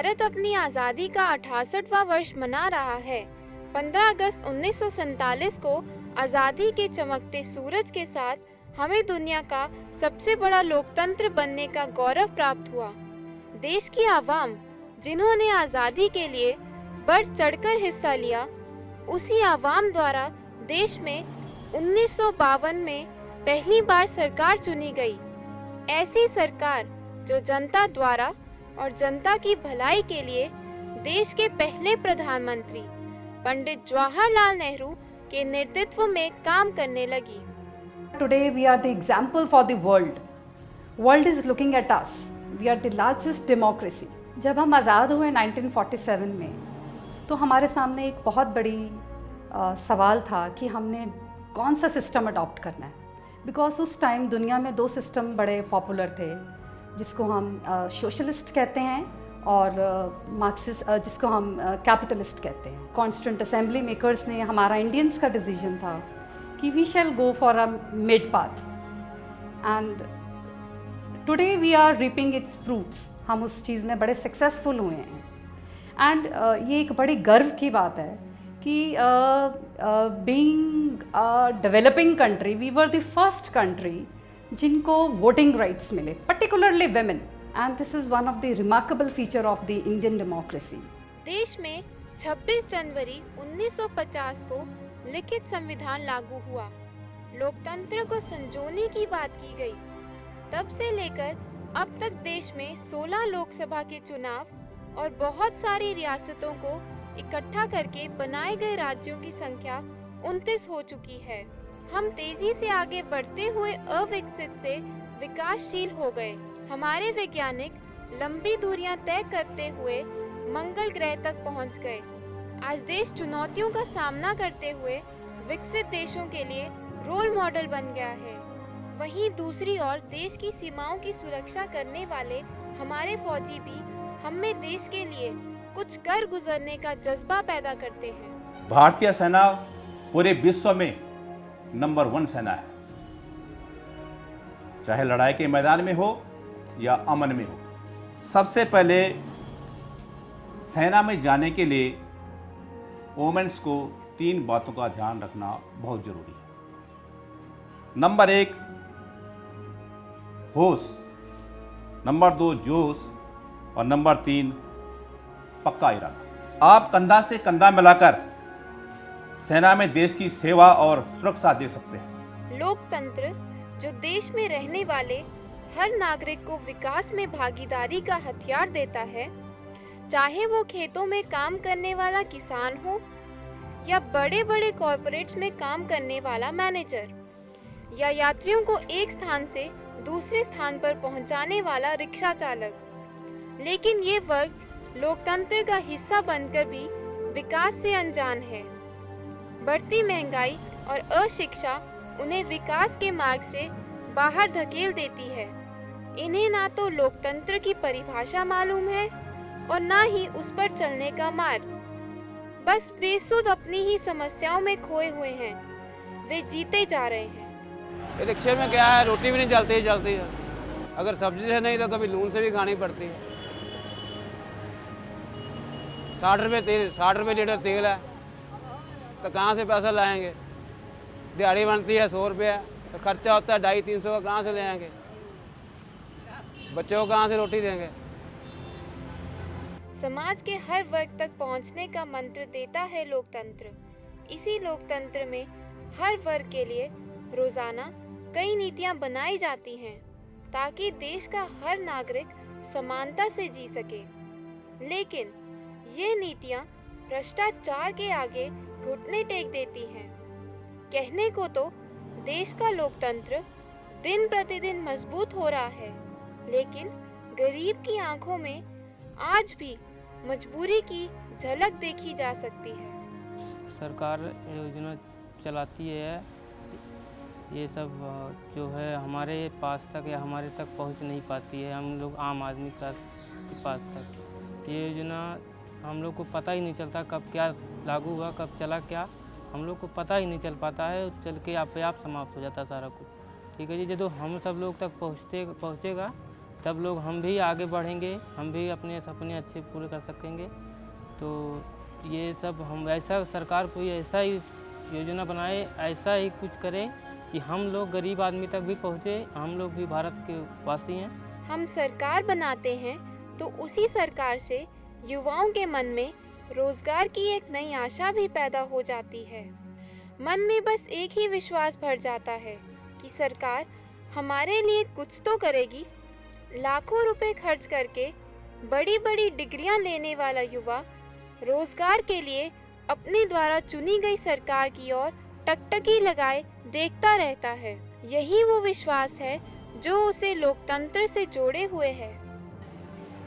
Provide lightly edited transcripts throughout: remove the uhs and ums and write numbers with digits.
भारत अपनी आज़ादी का 68वां वर्ष मना रहा है। 15 अगस्त 1947 को आज़ादी के चमकते सूरज के साथ हमें दुनिया का सबसे बड़ा लोकतंत्र बनने का गौरव प्राप्त हुआ। देश की आवाम जिन्होंने आज़ादी के लिए बढ़ चढ़कर हिस्सा लिया, उसी आवाम द्वारा देश में 1952 में पहली बार सरकार चुनी गई। ऐसी सरकार जो जनता द्वारा और जनता की भलाई के लिए देश के पहले प्रधानमंत्री पंडित जवाहरलाल नेहरू के नेतृत्व में काम करने लगी। Today we are the example for the world. World is looking at us. We are the largest democracy. जब हम आज़ाद हुए 1947 में, तो हमारे सामने एक बहुत बड़ी सवाल था कि हमने कौन सा सिस्टम अडॉप्ट करना है। बिकॉज उस टाइम दुनिया में दो सिस्टम बड़े पॉपुलर थे, जिसको हम सोशलिस्ट कहते हैं और मार्क्सिस्ट जिसको हम कैपिटलिस्ट कहते हैं। कॉन्स्टिट्यूंट असेंबली मेकर्स ने, हमारा इंडियंस का डिसीजन था कि we shall go for a mid path and today we are reaping its fruits. हम उस चीज़ में बड़े सक्सेसफुल हुए हैं एंड ये एक बड़ी गर्व की बात है कि being a developing country we were the first country जिनको वोटिंग राइट्स मिले, particularly women, and this is one of the remarkable feature of the Indian democracy. देश में 26 जनवरी 1950 को लिखित संविधान लागू हुआ। लोकतंत्र को संजोने की बात की गई। तब से लेकर अब तक देश में 16 लोकसभा के चुनाव और बहुत सारी रियासतों को इकट्ठा करके बनाए गए राज्यों की संख्या 29 हो चुकी है। हम तेजी से आगे बढ़ते हुए अविकसित से विकासशील हो गए। हमारे वैज्ञानिक लंबी दूरियां तय करते हुए मंगल ग्रह तक पहुंच गए। आज देश चुनौतियों का सामना करते हुए विकसित देशों के लिए रोल मॉडल बन गया है। वहीं दूसरी ओर देश की सीमाओं की सुरक्षा करने वाले हमारे फौजी भी हम में देश के लिए कुछ कर गुजरने का जज्बा पैदा करते हैं। भारतीय सेना पूरे विश्व में नंबर 1 सेना है, चाहे लड़ाई के मैदान में हो या अमन में हो। सबसे पहले सेना में जाने के लिए वोमेन्स को 3 बातों का ध्यान रखना बहुत जरूरी है। नंबर 1 होश, नंबर 2 जोश और नंबर 3 पक्का इरादा। आप कंधा से कंधा मिलाकर सेना में देश की सेवा और सुरक्षा दे सकते हैं। लोकतंत्र जो देश में रहने वाले हर नागरिक को विकास में भागीदारी का हथियार देता है, चाहे वो खेतों में काम करने वाला किसान हो या बड़े बड़े कॉर्पोरेट्स में काम करने वाला मैनेजर या यात्रियों को एक स्थान से दूसरे स्थान पर पहुंचाने वाला रिक्शा चालक। लेकिन ये वर्ग लोकतंत्र का हिस्सा बनकर भी विकास से अनजान है। बढ़ती महंगाई और अशिक्षा उन्हें विकास के मार्ग से बाहर धकेल देती है। इन्हें ना तो लोकतंत्र की परिभाषा मालूम है और ना ही उस पर चलने का मार्ग। बस बेसुध अपनी ही समस्याओं में खोए हुए हैं। वे जीते जा रहे हैं। रिक्शे में क्या है, रोटी भी नहीं जलती है। अगर सब्जी से नहीं तो कभी लून से भी खानी पड़ती है। 60 रुपये लीटर तेल है, तो कहाँ से पैसा लाएंगे। दिहाड़ी बनती है 100 रुपये, तो खर्चा होता है 250-300 का, कहाँ से ले आएंगे। बच्चों को कहाँ से रोटी देंगे। समाज के हर वर्ग तक पहुंचने का मंत्र देता है लोकतंत्र। इसी लोकतंत्र में हर वर्ग के लिए रोजाना कई नीतियां बनाई जाती हैं ताकि देश का हर नागरिक समानता से जी सके। लेकिन ये नीतियां भ्रष्टाचार के आगे घुटने टेक देती हैं। कहने को तो देश का लोकतंत्र दिन प्रतिदिन मजबूत हो रहा है, लेकिन गरीब की आंखों में आज भी मजबूरी की झलक देखी जा सकती है। सरकार योजना चलाती है, ये सब जो है हमारे पास तक या हमारे तक पहुंच नहीं पाती है, हम लोग आम आदमी के पास तक। ये योजना हम लोग को पता ही नहीं चलता कब क्या लागू हुआ, कब चला क्या, हम लोग को पता ही नहीं चल पाता है। चल के आप समाप्त हो जाता सारा कुछ। ठीक है जी, जब हम सब लोग तक पहुँचेगा तब लोग हम भी आगे बढ़ेंगे, हम भी अपने सपने अच्छे पूरे कर सकेंगे। तो ये सब हम ऐसा सरकार कोई ऐसा ही योजना बनाए, ऐसा ही कुछ करे कि हम लोग गरीब आदमी तक भी पहुँचे। हम लोग भी भारत के वासी हैं। हम सरकार बनाते हैं तो उसी सरकार से युवाओं के मन में रोजगार की एक नई आशा भी पैदा हो जाती है। मन में बस एक ही विश्वास भर जाता है कि सरकार हमारे लिए कुछ तो करेगी। लाखों रुपए खर्च करके बड़ी बड़ी डिग्रियां लेने वाला युवा रोजगार के लिए अपने द्वारा चुनी गई सरकार की ओर टकटकी लगाए देखता रहता है। यही वो विश्वास है जो उसे लोकतंत्र से जोड़े हुए है।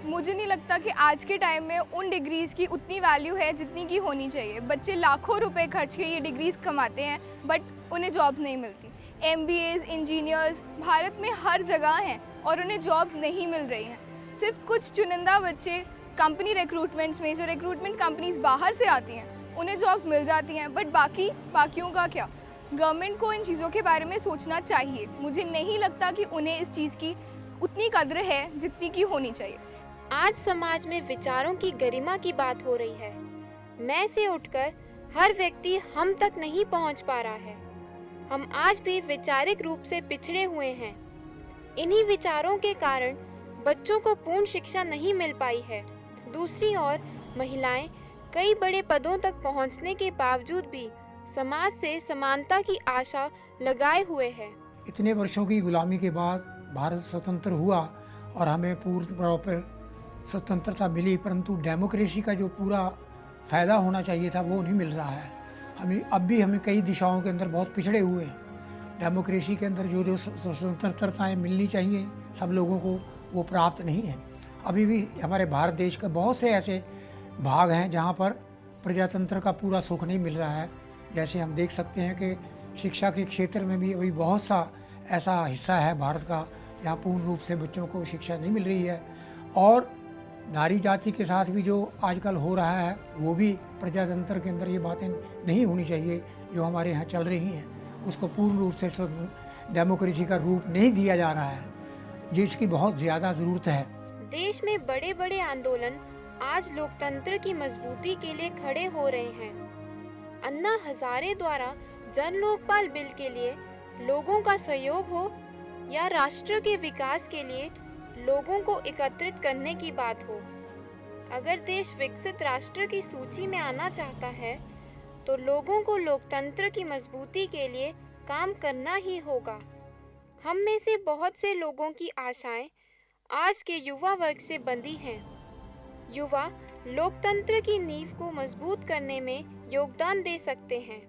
मुझे नहीं लगता कि आज के टाइम में उन डिग्रीज़ की उतनी वैल्यू है जितनी की होनी चाहिए। बच्चे लाखों रुपए खर्च के ये डिग्रीज़ कमाते हैं बट उन्हें जॉब्स नहीं मिलती। MBAs, इंजीनियर्स भारत में हर जगह हैं और उन्हें जॉब्स नहीं मिल रही हैं। सिर्फ कुछ चुनिंदा बच्चे कंपनी रिक्रूटमेंट्स में, जो रिक्रूटमेंट कंपनीज बाहर से आती हैं, उन्हें जॉब्स मिल जाती हैं, बट बाकियों का क्या? गवर्नमेंट को इन चीज़ों के बारे में सोचना चाहिए। मुझे नहीं लगता कि उन्हें इस चीज़ की उतनी कद्र है जितनी की होनी चाहिए। आज समाज में विचारों की गरिमा की बात हो रही है। मैं से उठकर हर व्यक्ति हम तक नहीं पहुंच पा रहा है। हम आज भी वैचारिक रूप से पिछड़े हुए हैं। इन्हीं विचारों के कारण बच्चों को पूर्ण शिक्षा नहीं मिल पाई है। दूसरी ओर महिलाएं कई बड़े पदों तक पहुंचने के बावजूद भी समाज से समानता की आशा लगाए हुए है। इतने वर्षों की गुलामी के बाद भारत स्वतंत्र हुआ और हमें पूर्ण प्रॉपर स्वतंत्रता मिली, परंतु डेमोक्रेसी का जो पूरा फ़ायदा होना चाहिए था वो नहीं मिल रहा है। हमें कई दिशाओं के अंदर बहुत पिछड़े हुए हैं। डेमोक्रेसी के अंदर जो स्वतंत्रताएँ मिलनी चाहिए सब लोगों को, वो प्राप्त नहीं है। अभी भी हमारे भारत देश के बहुत से ऐसे भाग हैं जहाँ पर प्रजातंत्र का पूरा सुख नहीं मिल रहा है। जैसे हम देख सकते हैं कि शिक्षा के क्षेत्र में भी अभी बहुत सा ऐसा हिस्सा है भारत का जहाँ पूर्ण रूप से बच्चों को शिक्षा नहीं मिल रही है। और नारी जाति के साथ भी जो आजकल हो रहा है वो भी प्रजातंत्र के अंदर ये बातें नहीं होनी चाहिए जो हमारे यहाँ चल रही हैं। उसको पूर्ण रूप से डेमोक्रेसी का रूप नहीं दिया जा रहा है, जिसकी बहुत ज़्यादा ज़रूरत है। देश में बड़े बड़े आंदोलन आज लोकतंत्र की मजबूती के लिए खड़े हो रहे हैं। अन्ना हजारे द्वारा जन लोकपाल बिल के लिए लोगों का सहयोग हो या राष्ट्र के विकास के लिए लोगों को एकत्रित करने की बात हो, अगर देश विकसित राष्ट्र की सूची में आना चाहता है तो लोगों को लोकतंत्र की मजबूती के लिए काम करना ही होगा। हम में से बहुत से लोगों की आशाएं आज के युवा वर्ग से बंधी हैं। युवा लोकतंत्र की नींव को मजबूत करने में योगदान दे सकते हैं।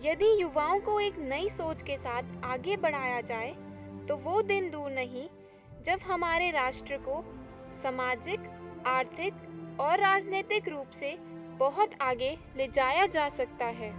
यदि युवाओं को एक नई सोच के साथ आगे बढ़ाया जाए तो वो दिन दूर नहीं जब हमारे राष्ट्र को सामाजिक, आर्थिक और राजनीतिक रूप से बहुत आगे ले जाया जा सकता है।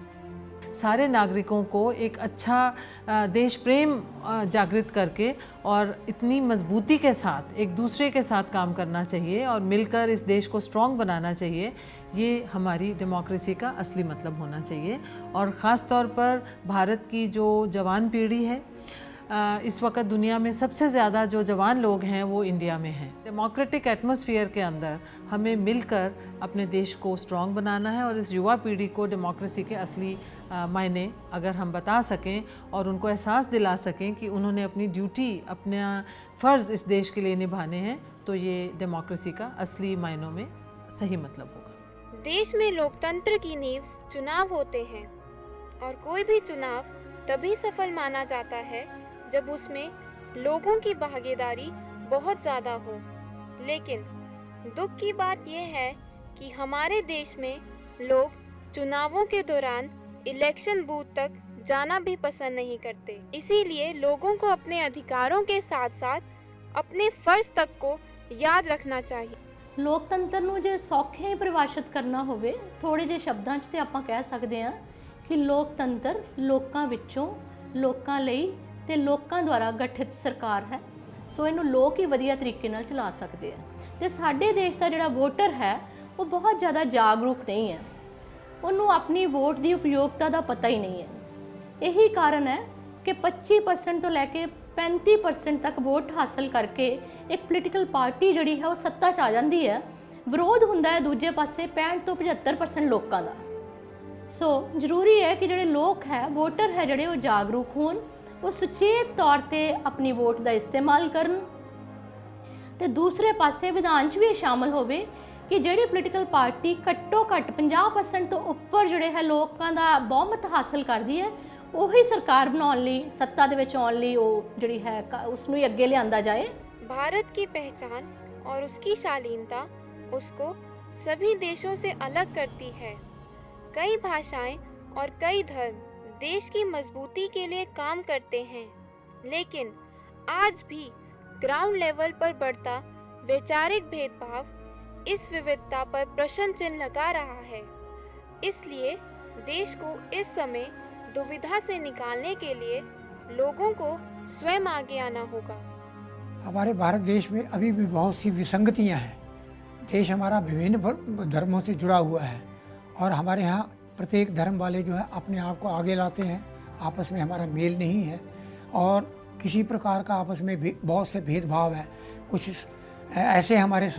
सारे नागरिकों को एक अच्छा देश प्रेम जागृत करके और इतनी मजबूती के साथ एक दूसरे के साथ काम करना चाहिए और मिलकर इस देश को स्ट्रॉन्ग बनाना चाहिए। ये हमारी डेमोक्रेसी का असली मतलब होना चाहिए। और ख़ास तौर पर भारत की जो जवान पीढ़ी है, इस वक्त दुनिया में सबसे ज़्यादा जो जवान लोग हैं वो इंडिया में हैं। डेमोक्रेटिक एटमॉस्फेयर के अंदर हमें मिलकर अपने देश को स्ट्रॉन्ग बनाना है और इस युवा पीढ़ी को डेमोक्रेसी के असली मायने अगर हम बता सकें और उनको एहसास दिला सकें कि उन्होंने अपनी ड्यूटी, अपना फ़र्ज़ इस देश के लिए निभाने हैं, तो ये डेमोक्रेसी का असली मायनों में सही मतलब होगा। देश में लोकतंत्र की नींव चुनाव होते हैं और कोई भी चुनाव तभी सफल माना जाता है जब उसमें लोगों की भागीदारी बहुत ज़्यादा हो। लेकिन दुख की बात यह है कि हमारे देश में लोग चुनावों के दौरान इलेक्शन बूथ तक जाना भी पसंद नहीं करते। इसीलिए लोगों को अपने अधिकारों के साथ साथ अपने फर्ज तक को याद रखना चाहिए। ਲੋਕਤੰਤਰ ਨੂੰ ਜੇ ਸੌਖੇ ਪਰਿਭਾਸ਼ਿਤ ਕਰਨਾ ਹੋਵੇ ਥੋੜੇ ਜਿਹੇ ਸ਼ਬਦਾਂ 'ਚ ਤੇ ਆਪਾਂ ਕਹਿ ਸਕਦੇ ਹਾਂ ਕਿ ਲੋਕਤੰਤਰ ਲੋਕਾਂ ਵਿੱਚੋਂ, ਲੋਕਾਂ ਲਈ ਤੇ ਲੋਕਾਂ ਦੁਆਰਾ ਗਠਿਤ ਸਰਕਾਰ ਹੈ। ਸੋ ਇਹਨੂੰ ਲੋਕ ਹੀ ਵਧੀਆ ਤਰੀਕੇ ਨਾਲ ਚਲਾ ਸਕਦੇ ਆ। ਤੇ ਸਾਡੇ ਦੇਸ਼ ਦਾ ਜਿਹੜਾ ਵੋਟਰ ਹੈ ਉਹ ਬਹੁਤ ਜ਼ਿਆਦਾ ਜਾਗਰੂਕ ਨਹੀਂ ਹੈ। ਉਹਨੂੰ ਆਪਣੀ ਵੋਟ ਦੀ ਉਪਯੋਗਤਾ ਦਾ ਪਤਾ ਹੀ ਨਹੀਂ ਹੈ। ਇਹੀ ਕਾਰਨ ਹੈ ਕਿ 25% ਤੋਂ ਲੈ ਕੇ 35% तक वोट हासिल करके एक पोलीटिकल पार्टी जिहड़ी है वो सत्ता 'ਚ आ ਜਾਂਦੀ है, विरोध ਹੁੰਦਾ है दूजे पासे 65 ਤੋਂ 75% ਲੋਕਾਂ ਦਾ। सो ਜ਼ਰੂਰੀ है कि ਜਿਹੜੇ ਲੋਕ है वोटर है ਜਿਹੜੇ ਉਹ ਜਾਗਰੂਕ ਹੋਣ, ਉਹ ਸੁਚੇਤ ਤੌਰ ਤੇ ਆਪਣੀ ਵੋਟ ਦਾ ਇਸਤੇਮਾਲ ਕਰਨ ਤੇ ਦੂਸਰੇ ਪਾਸੇ ਵਿਧਾਨ 'ਚ ਵੀ ਸ਼ਾਮਲ ਹੋਵੇ ਕਿ ਜਿਹੜੀ ਪੋਲੀਟੀਕਲ ਪਾਰਟੀ ਘੱਟੋ ਘੱਟ 50% ਤੋਂ ਉੱਪਰ ਜਿਹੜੇ ਹੈ ਲੋਕਾਂ ਦਾ ਬਹੁਮਤ ਹਾਸਲ ਕਰਦੀ ਹੈ, ਉਹੀ ਸਰਕਾਰ ਬਣਾਉਣ ਲਈ, ਸੱਤਾ ਦੇ ਵਿੱਚ ਆਉਣ ਲਈ ਉਹ ਜਿਹੜੀ ਹੈ ਉਸ ਨੂੰ ਹੀ ਅੱਗੇ ਲਿਆਂਦਾ ਜਾਏ। भारत की पहचान और उसकी शालीनता उसको सभी देशों से अलग करती है। कई भाषाएं और कई धर्म देश की मजबूती के लिए काम करते हैं, लेकिन आज भी ग्राउंड लेवल पर बढ़ता वैचारिक भेदभाव इस विविधता पर प्रश्न चिन्ह लगा रहा है। इसलिए देश को इस समय दुविधा से निकालने के लिए लोगों को स्वयं आगे आना होगा। हमारे भारत देश में अभी भी बहुत सी विसंगतियां हैं। देश हमारा विभिन्न धर्मों से जुड़ा हुआ है और हमारे यहाँ प्रत्येक धर्म वाले जो है अपने आप को आगे लाते हैं। आपस में हमारा मेल नहीं है और किसी प्रकार का आपस में बहुत से भेदभाव है। कुछ ऐसे हमारे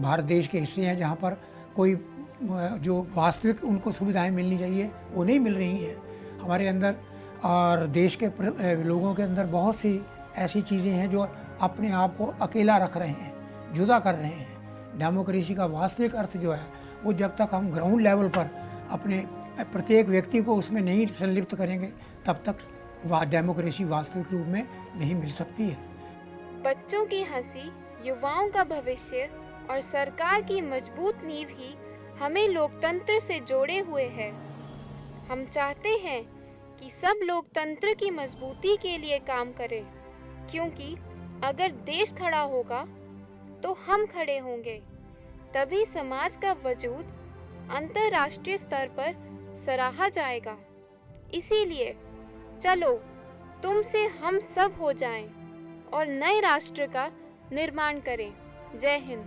भारत देश के हिस्से हैं जहाँ पर कोई जो वास्तविक उनको सुविधाएं मिलनी चाहिए वो नहीं मिल रही हैं हमारे अंदर। और देश के लोगों के अंदर बहुत सी ऐसी चीज़ें हैं जो अपने आप को अकेला रख रहे हैं, जुदा कर रहे हैं। डेमोक्रेसी का वास्तविक अर्थ जो है वो जब तक हम ग्राउंड लेवल पर अपने प्रत्येक व्यक्ति को उसमें नहीं संलिप्त करेंगे तब तक डेमोक्रेसी वास्तविक रूप में नहीं मिल सकती है। बच्चों की हंसी, युवाओं का भविष्य और सरकार की मजबूत नींव ही हमें लोकतंत्र से जोड़े हुए है। हम चाहते हैं कि सब लोकतंत्र की मजबूती के लिए काम करें, क्योंकि अगर देश खड़ा होगा तो हम खड़े होंगे। तभी समाज का वजूद अंतर्राष्ट्रीय स्तर पर सराहा जाएगा। इसीलिए चलो तुमसे हम सब हो जाएं और नए राष्ट्र का निर्माण करें। जय हिंद।